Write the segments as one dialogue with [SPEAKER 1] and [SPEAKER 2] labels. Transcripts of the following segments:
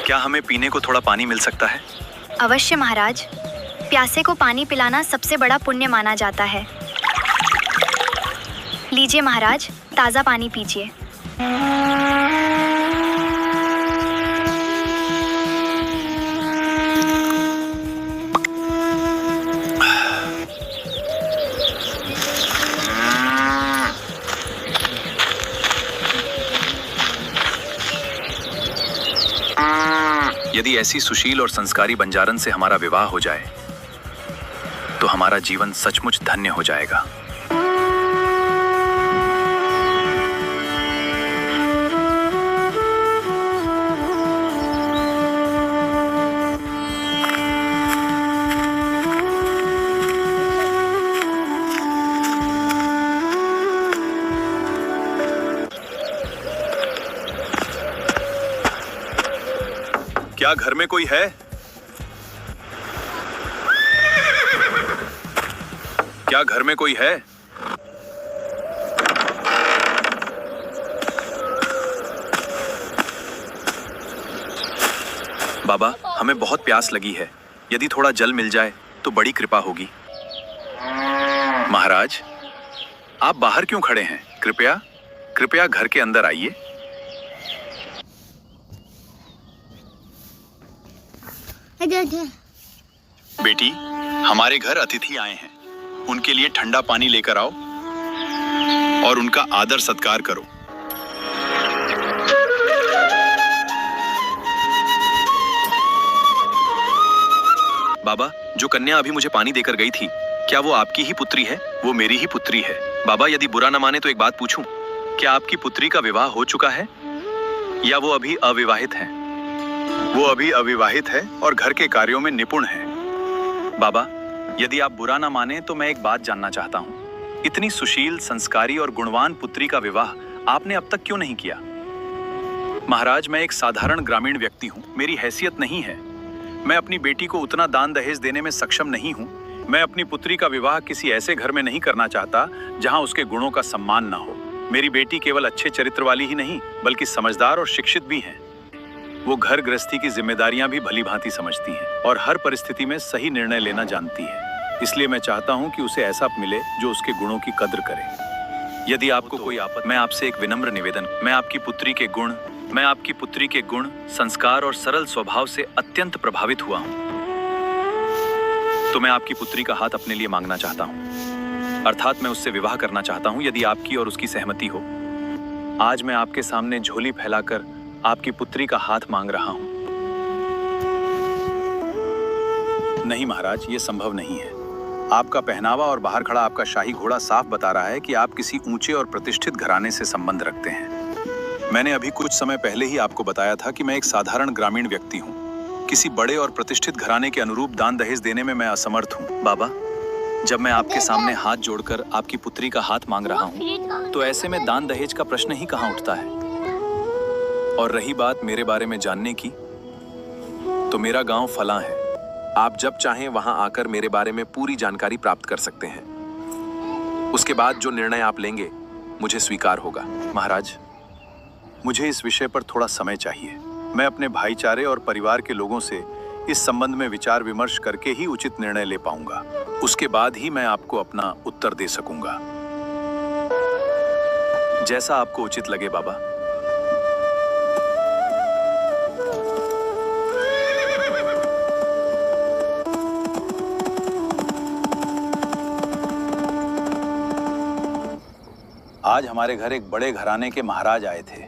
[SPEAKER 1] क्या हमें पीने को थोड़ा पानी मिल सकता है?
[SPEAKER 2] अवश्य महाराज, प्यासे को पानी पिलाना सबसे बड़ा पुण्य माना जाता है। लीजिए महाराज, ताज़ा पानी पीजिए।
[SPEAKER 1] यदि ऐसी सुशील और संस्कारी बंजारन से हमारा विवाह हो जाए तो हमारा जीवन सचमुच धन्य हो जाएगा। क्या घर में कोई है? क्या घर में कोई है? बाबा, हमें बहुत प्यास लगी है। यदि थोड़ा जल मिल जाए तो बड़ी कृपा होगी। महाराज, आप बाहर क्यों खड़े हैं? कृपया कृपया घर के अंदर आइए। बेटी, हमारे घर अतिथि आए हैं। उनके लिए ठंडा पानी लेकर आओ और उनका आदर सत्कार करो। बाबा, जो कन्या अभी मुझे पानी देकर गई थी, क्या वो आपकी ही पुत्री है? वो मेरी ही पुत्री है। बाबा, यदि बुरा न माने तो एक बात पूछूं, क्या आपकी पुत्री का विवाह हो चुका है या वो अभी अविवाहित है? वो अभी अविवाहित है और घर के कार्यों में निपुण है। बाबा, यदि आप बुरा ना माने तो मैं एक बात जानना चाहता हूँ। इतनी सुशील, संस्कारी और गुणवान पुत्री का विवाह आपने अब तक क्यों नहीं किया? महाराज, मैं एक साधारण ग्रामीण व्यक्ति हूँ। मेरी हैसियत नहीं है। मैं अपनी बेटी को उतना दान दहेज देने में सक्षम नहीं हूँ। मैं अपनी पुत्री का विवाह किसी ऐसे घर में नहीं करना चाहता जहाँ उसके गुणों का सम्मान ना हो। मेरी बेटी केवल अच्छे चरित्र वाली ही नहीं बल्कि समझदार और शिक्षित भी है। वो घर गृहस्थी की जिम्मेदारियां भी भली भांति समझती हैं और हर परिस्थिति में सही निर्णय लेना जानती है। इसलिए मैं चाहता हूं कि उसे ऐसा मिले जो उसके गुणों की कद्र करे। यदि आपको कोई आपत्ति, मैं आपसे एक विनम्र निवेदन, मैं आपकी पुत्री के गुण, संस्कार और सरल स्वभाव से अत्यंत प्रभावित हुआ हूं। तो मैं आपकी पुत्री का हाथ अपने लिए मांगना चाहता हूं। अर्थात मैं उससे विवाह करना चाहता हूं, यदि आपकी और उसकी सहमति हो। आज मैं आपके सामने झोली फैलाकर आपकी पुत्री का हाथ मांग रहा हूं। नहीं महाराज, ये संभव नहीं है। आपका पहनावा और बाहर खड़ा आपका शाही घोड़ा साफ बता रहा है कि आप किसी ऊंचे और प्रतिष्ठित घराने से संबंध रखते हैं। मैंने अभी कुछ समय पहले ही आपको बताया था कि मैं एक साधारण ग्रामीण व्यक्ति हूं। किसी बड़े और प्रतिष्ठित घराने के अनुरूप दान दहेज देने में मैं असमर्थ हूं। बाबा, जब मैं आपके सामने हाथ जोड़कर आपकी पुत्री का हाथ मांग रहा हूं, तो ऐसे में दान दहेज का प्रश्न ही कहां उठता है। और रही बात मेरे बारे में जानने की, तो मेरा गांव फलां है। आप जब चाहें वहां आकर मेरे बारे में पूरी जानकारी प्राप्त कर सकते हैं। उसके बाद जो निर्णय आप लेंगे मुझे स्वीकार होगा। महाराज, मुझे इस विषय पर थोड़ा समय चाहिए। मैं अपने भाईचारे और परिवार के लोगों से इस संबंध में विचार विमर्श करके ही उचित निर्णय ले पाऊंगा। उसके बाद ही मैं आपको अपना उत्तर दे सकूंगा। जैसा आपको उचित लगे बाबा। आज हमारे घर एक बड़े घराने के महाराज आए थे।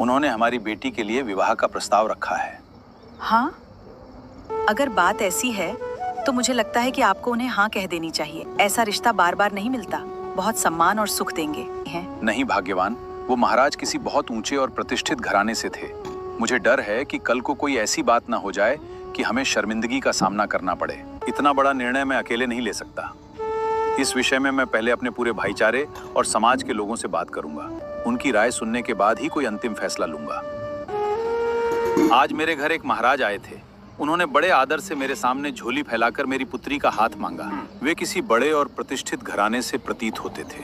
[SPEAKER 1] उन्होंने हमारी बेटी के लिए विवाह का प्रस्ताव रखा है।
[SPEAKER 3] हाँ, अगर बात ऐसी है तो मुझे लगता है कि आपको उन्हें हाँ कह देनी चाहिए। ऐसा रिश्ता बार बार नहीं मिलता। बहुत सम्मान और सुख देंगे हैं।
[SPEAKER 1] नहीं भाग्यवान, वो महाराज किसी बहुत ऊंचे और प्रतिष्ठित घराने से थे। मुझे डर है कि कल को कोई ऐसी बात ना हो जाए कि हमें शर्मिंदगी का सामना करना पड़े। इतना बड़ा निर्णय मैं अकेले नहीं ले सकता। इस विषय में मैं पहले अपने पूरे भाईचारे और समाज के लोगों से बात करूंगा। उनकी राय सुनने के बाद ही कोई अंतिम फैसला लूंगा। आज मेरे घर एक महाराज आए थे। उन्होंने बड़े आदर से मेरे सामने झोली फैलाकर मेरी पुत्री का हाथ मांगा। वे किसी बड़े और प्रतिष्ठित घराने से प्रतीत होते थे।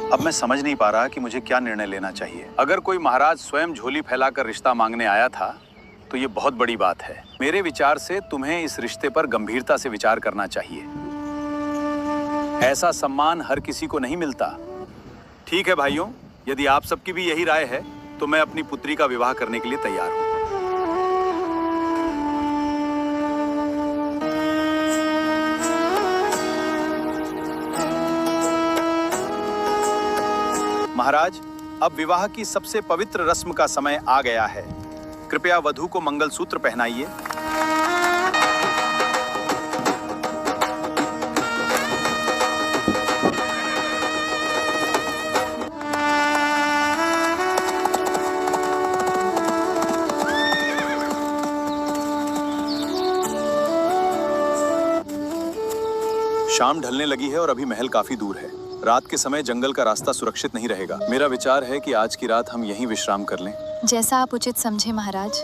[SPEAKER 1] अब मैं समझ नहीं पा रहा कि मुझे क्या निर्णय लेना चाहिए। अगर कोई महाराज स्वयं झोली फैलाकर रिश्ता मांगने आया था
[SPEAKER 4] तो ये बहुत बड़ी बात है। मेरे विचार से तुम्हें इस रिश्ते पर गंभीरता से विचार करना चाहिए। ऐसा सम्मान हर किसी को नहीं मिलता। ठीक है भाइयों, यदि आप सबकी भी यही राय है तो मैं अपनी पुत्री का विवाह करने के लिए तैयार हूं। महाराज, अब विवाह की सबसे पवित्र रस्म का समय आ गया है। कृपया वधू को मंगलसूत्र पहनाइए। शाम ढलने लगी है और अभी महल काफी दूर है। रात के समय जंगल का रास्ता सुरक्षित नहीं रहेगा। मेरा विचार है कि आज की रात हम यहीं विश्राम कर लें।
[SPEAKER 5] जैसा आप उचित समझे महाराज।